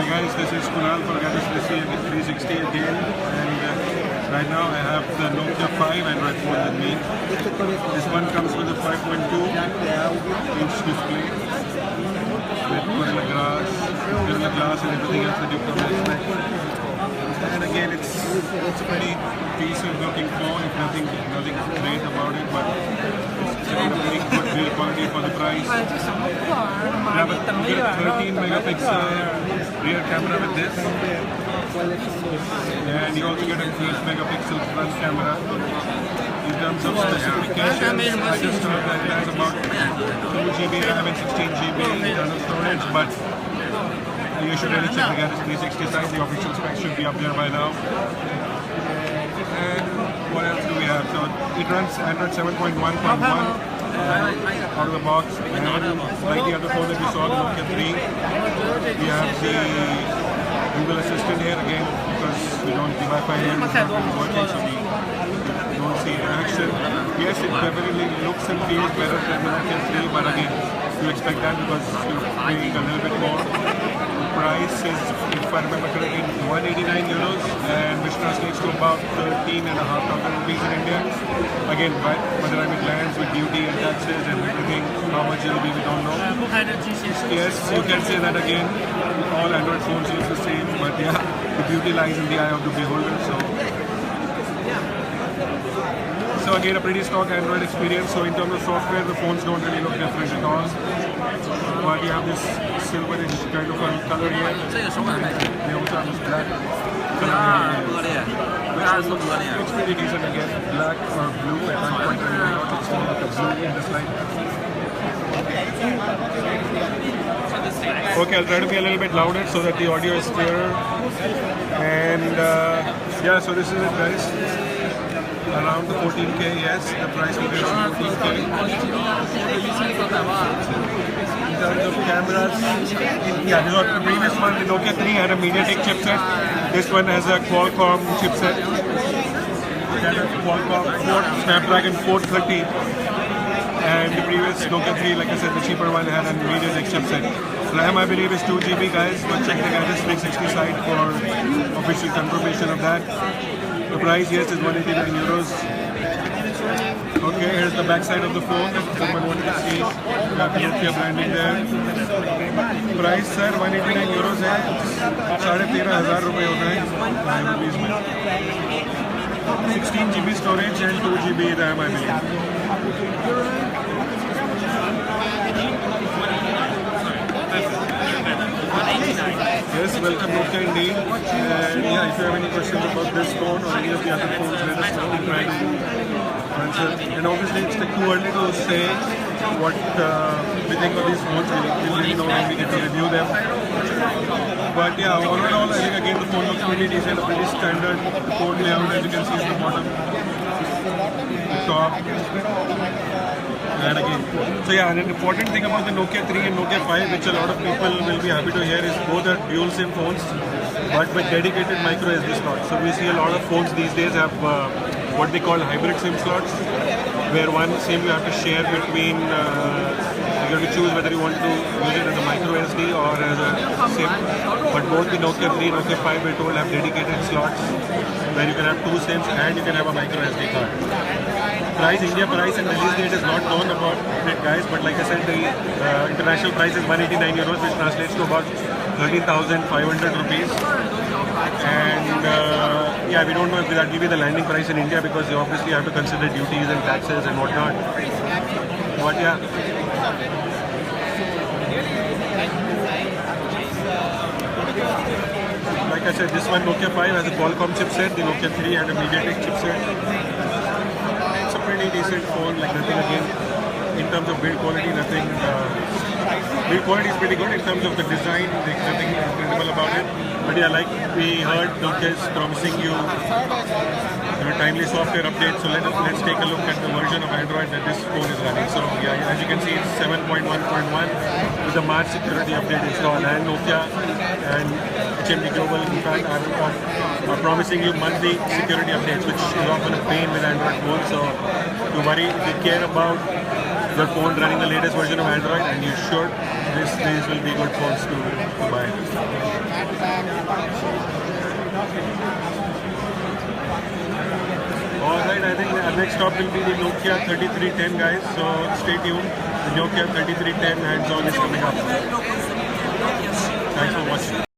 guys, this is Kunal for Gadget 360 again, and right now I have the Nokia 5 Android phone with me. This one comes with a 5.2-inch display with Gorilla Glass and everything else that you can expect. And again, it's a pretty decent looking phone, if nothing great about it, but it's a pretty good build quality for the price. You have a 13 megapixel rear camera with this, and you also get a 8 megapixel front camera. In terms of specifications, I just heard that it has about 2 GB RAM and 16 GB internal storage, but you should really check the Gadget 360 site. The official specs should be up there by now. And what else do we have? So it runs Android 7.1.1 out of the box, and like the other phone that we saw, the Nokia 3, we have the Google Assistant here again, because we don't, the Wi-Fi here is not really working, so we don't see action. Yes, it definitely looks and feels better than the Nokia 3, but again, you expect that because you're paying a little bit more. The price is, if I remember correctly, 189 euros, and which translates to about 13,500 rupees in India. Again, by the time it lands with duty and taxes and everything, how much it will be, we don't know. Yes, you can say that again. All Android phones look the same, but yeah, the beauty lies in the eye of the beholder. So again, a pretty stock Android experience. So in terms of software, the phones don't really look different at all. But you have this silverish kind of color here. They also have this black color here. Which looks pretty decent again. Black or blue, I can't quite remember what it's called, the blue in this light. Okay, I'll try to be a little bit louder so that the audio is clearer. And yeah, so this is it, guys. Around the 14K, yes, the price will be around 14K. In terms of cameras, yeah, the previous one, the Nokia 3 had a MediaTek chipset. This one has a Qualcomm chipset. Qualcomm Snapdragon 430. And the previous Nokia 3, like I said, the cheaper one had a MediaTek chipset. RAM, I believe, is 2 GB, guys, but check the Gadget 360 site for official confirmation of that. The price, yes, is 189 euros. Okay, here's the back side of the phone if someone wanted to see. You have the Nokia branding there. Price, sir, 189 euros है. 13,500 रुपए होता है. 16 GB storage and 2 GB RAM, I believe. Yes, welcome Nokia indeed. And yeah, if you have any questions about this phone or any of the other phones, let us know. We'll try to answer. And obviously, it's too early to say what we think of these phones. We'll really know when we get to review them. But yeah, all in all, I think again the phone looks pretty decent, a pretty standard phone layout, as you can see at the bottom, the top. And again, so yeah, and an important thing about the Nokia 3 and Nokia 5, which a lot of people will be happy to hear, is both are dual SIM phones, but with dedicated micro SD slots. So we see a lot of phones these days have what they call hybrid SIM slots, where one SIM you have to share between, you have to choose whether you want to use it as a micro SD or as a SIM. But both the Nokia 3 and Nokia 5, we're told, have dedicated slots where you can have two SIMs and you can have a micro SD card. India price and release date is not known about it, guys, but like I said, the international price is 189 euros, which translates to about 13,500 rupees. And yeah, we don't know if that will be the landing price in India, because you obviously have to consider duties and taxes and whatnot. But yeah. Like I said, this one Nokia 5 has a Qualcomm chipset, the Nokia 3 had a MediaTek chipset. It's a pretty decent phone, like nothing again, in terms of build quality, nothing, build quality is pretty good. In terms of the design, there's nothing incredible about it. But yeah, like we heard, Nokia is promising you timely software updates, so let's take a look at the version of Android that this phone is running. So yeah, as you can see, it's 7.1.1 with the March security update installed, and Nokia and HMD Global, in fact, are promising you monthly security updates, which is often a pain with Android phones. So don't worry, if you care about your phone running the latest version of Android, and you should. These will be good phones to buy. Alright, I think our next stop will be the Nokia 3310, guys. So stay tuned. The Nokia 3310 hands-on is coming up. Thanks for watching.